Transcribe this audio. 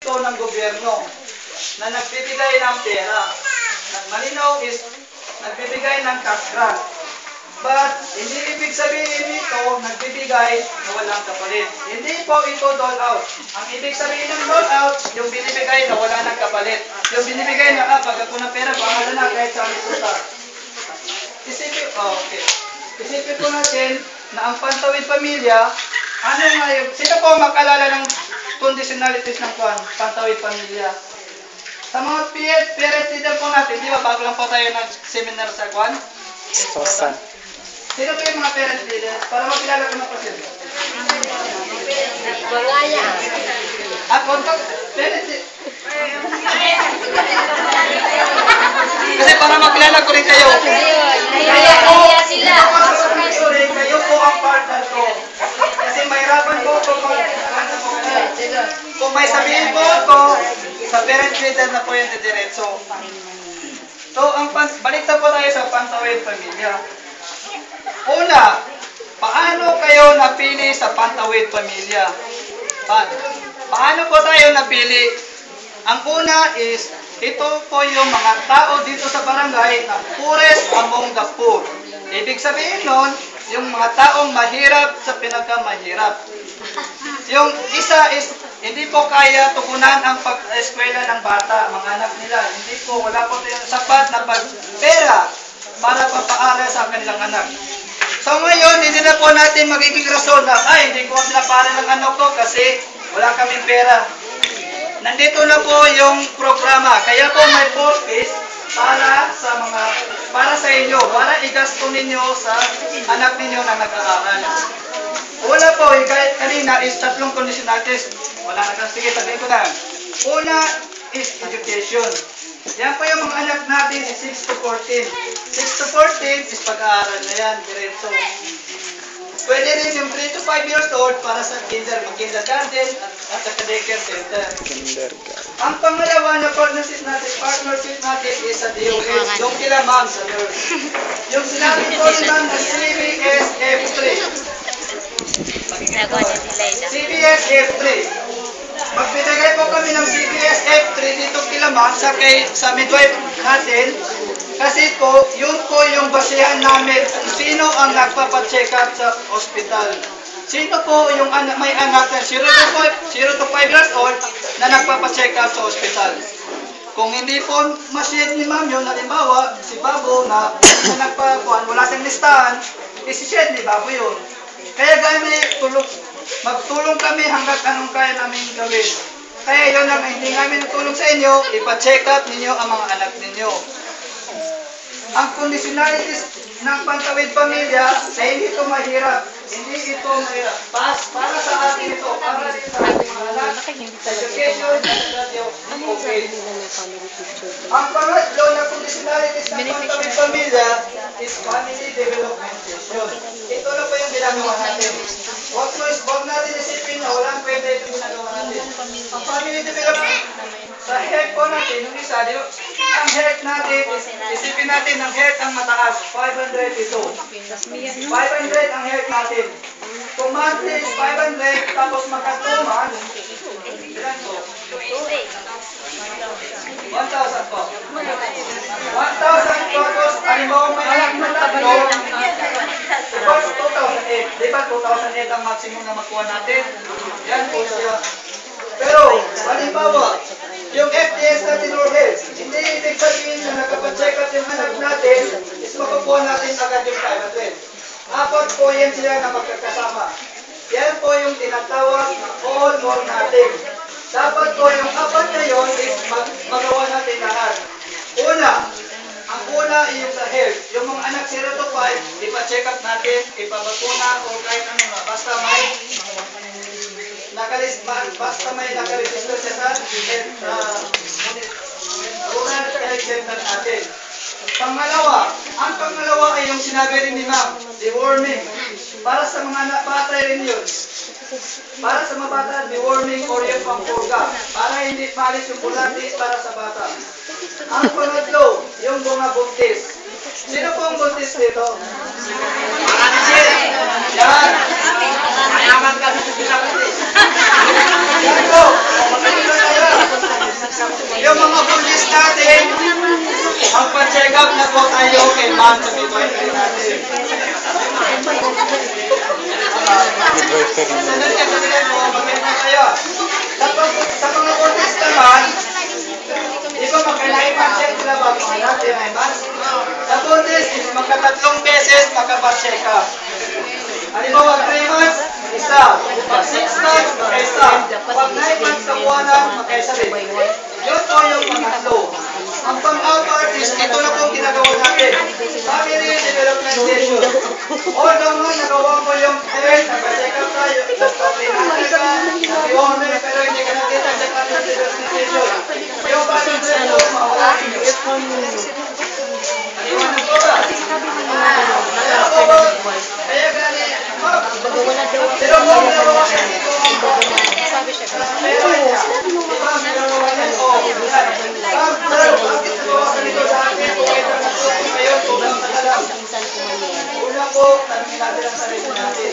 ito ng gobyerno na nagbibigay ng pera. Malinaw is nagbibigay ng cash grant. But, hindi ibig sabihin nito, nagbibigay na walang kapalit. Hindi po ito dole out. Ang ibig sabihin ng dole out, yung binibigay na wala ng kapalit. Yung binibigay na, pag ako ng pera, bahala na kahit saan ipunta. Isipin po natin na ang Pantawid Pamilya, ano nga yun? Sino po mag-alala ng conditionalities ng Pantawid Pamilya? Sa mga parent leader po natin, di ba bago lang po tayo nag-seminar sa kwan? Sosan. Sino po yung mga parent leaders? Para makilala ko na po sila. Bagaya. Kontak, parent kasi para makilala ko rin kayo. Kayo po ang partner ko. Kasi mahirapan po kung may sabihin po ako, sa parent leader na po yung didiretso. So, balik na po tayo sa Pantawid Pamilya. Una, paano kayo napili sa Pantawid Pamilya? Paano po tayo napili? Ang una is, ito po yung mga tao dito sa barangay na poorest among the poor. Ibig sabihin nun, yung mga taong mahirap sa pinakamahirap. Yung isa is, hindi po kaya tugunan ang pag-eskwela ng bata, mga anak nila. Hindi po, wala po tayong sapat na pera para papaaral sa kanilang anak. So ngayon, hindi na po natin magiging rason na, hindi ko pinaparal ng anak ko kasi wala kaming pera. Nandito na po yung programa. Kaya po may purpose para sa inyo, para igasto ninyo sa anak ninyo na nag-aaral. Una po, kanina is tatlong conditionalities. Wala na kasi, sige, sabihin ko na. Una is education. Yan po yung mga anak natin is 6 to 14. 6 to 14 is pag-aaral na yan, diretso. Pwede rin yung 3 to 5 years old para sa kindergarten at sa daycare center. Ang pangalawa na partnership natin is sa DOH, yung kila ma'am sa nurse. Yung sinabi ko naman na CBSF3. CBSF3. Magbibigay po kami ng CBSF3 dito kila ma'am sa midwife natin. Kasi po, yun po yung basihan namin kung sino ang nagpapacheck up sa ospital. Sino po yung may anak na 0 to 5 years old na nagpapacheck up sa ospital. Kung hindi po masyad ni ma'am yun, halimbawa, si Babo na nagpakuhan, wala siyang listahan, isi-shed ni Babo yun. Kaya magtulong kami hanggat anong kaya namin gawin. Kaya yun ang hindi namin tulong sa inyo, ipa-check up ninyo ang mga anak ninyo. Ang conditionalities ng Pantawid Pamilya ay hindi ito mahirap. Hindi ito mahirap. Para sa atin ito, para rin sa ating mga anak, education, okay. Ang pangatlo na conditionalities ng Pantawid Pamilya is family development session. Ito na po yung ginagawa natin. Huwag natin isipin na walang pwede itong ginagawa natin. Ang family development, sa health po natin, yung isa, ang health natin, isipin natin ang health ang mataas, 500 ito. 500 ang health natin. Kung monthly is 500, tapos magkatuman, ilan po? 1,000 po. 1,000 tapos, halimbawa may anak na tatlo, tapos 2,008. Di ba 2,008 ang maximum na makuha natin? Yan po siya. Pero, halimbawa, yung FTS natin or health, hindi ibig sabihin na nakapacheck up yung anak natin, is makukuha natin agad yung 500. Apat po yan sila na magkakasama. Yan po yung tinatawag na all more natin. Dapat po yung apat na yun is magawa natin lahat. Ang una yung sa health. Yung mga anak 0 to 5, ipa-check up natin, ipabakuna o kahit ano na. Basta may nakaregister siya sa rural health center natin. Ang pangalawa ay yung sinabi rin ni ma'am, deworming. Para sa mga bata rin yun. Para sa mga bata, deworming or yung pangpurga. Para hindi malis yung bulati para sa bata. Ang pangatlo, yung mga buntis. Sino po ang buntis dito? Yan. Mayaman kasi sa buntis. Yan po. Magaling na tayo. kay ma'am sa midwifery natin. Sandali po, maganda kayo. Sa mga contest naman, di ba magkailangan-check sila ba mga natin, ay ba? Sa contest, magkatatlong beses magka-check up. Halimbawa, 3 months, isa. Pag 6 months, isa. Pag 9 months, kakuha na, magkaisa rin. Yun po yung pangatlo. Ang pang-apat is, ito na po ginagawa natin. Family Development Session. Although nga, nagawa mo yung test, nag-check up tayo, nag-prenatal ka, nag-order, pero hindi ka nakita sa Family Development Session. Yung family session, mawala. Iwanan po ba? Kaya po ba? Kaya gani, pero po, nagawa ka dito ang pero niya. Diba, nagawa ka dito. Sir, bakit nagawa ka dito sa akin? Kung ito nagsusun kayo, sobrang matalang. Una po, tanongin natin ang sarili natin.